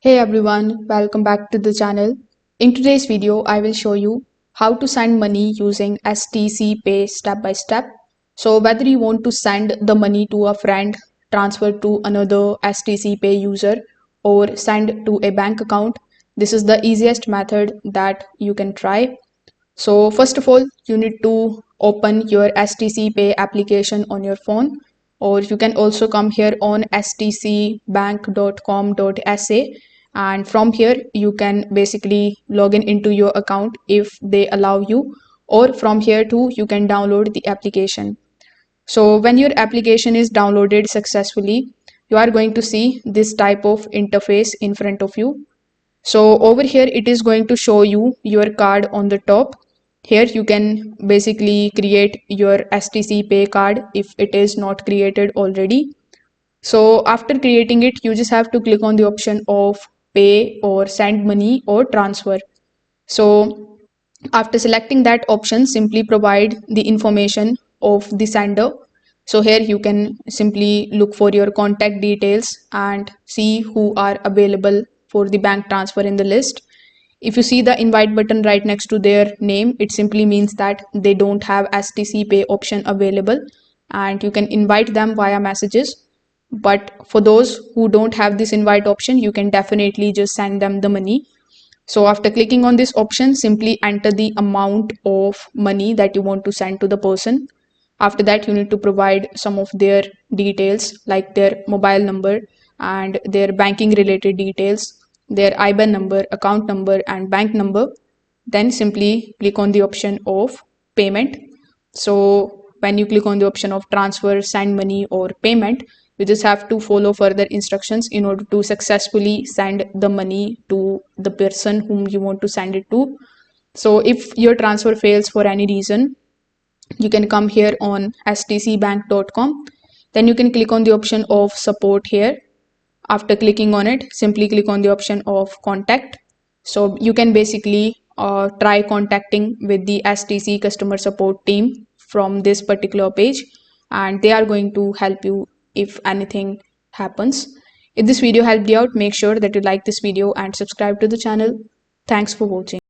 Hey everyone, welcome back to the channel. In today's video, I will show you how to send money using STC Pay step by step. So whether you want to send the money to a friend, transfer to another STC Pay user, or send to a bank account, this is the easiest method that you can try. So first of all, you need to open your STC Pay application on your phone, or you can also come here on stcbank.com.sa, and from here you can basically log in into your account if they allow you, or from here too you can download the application. So when your application is downloaded successfully, you are going to see this type of interface in front of you. So over here it is going to show you your card on the top. Here you can basically create your STC Pay card if it is not created already. So after creating it, you just have to click on the option of pay or send money or transfer. So after selecting that option, simply provide the information of the sender. So here you can simply look for your contact details and see who are available for the bank transfer in the list. If you see the invite button right next to their name, it simply means that they don't have STC Pay option available, and you can invite them via messages. But for those who don't have this invite option, you can definitely just send them the money. So after clicking on this option, simply enter the amount of money that you want to send to the person. After that, you need to provide some of their details like their mobile number and their banking related details, their IBAN number, account number, and bank number. Then simply click on the option of payment. So when you click on the option of transfer, send money, or payment, you just have to follow further instructions in order to successfully send the money to the person whom you want to send it to. So if your transfer fails for any reason, you can come here on stcbank.com. Then you can click on the option of support here. After clicking on it, simply click on the option of contact. So you can basically try contacting with the STC customer support team from this particular page, and they are going to help you if anything happens. If this video helped you out, make sure that you like this video and subscribe to the channel. Thanks for watching.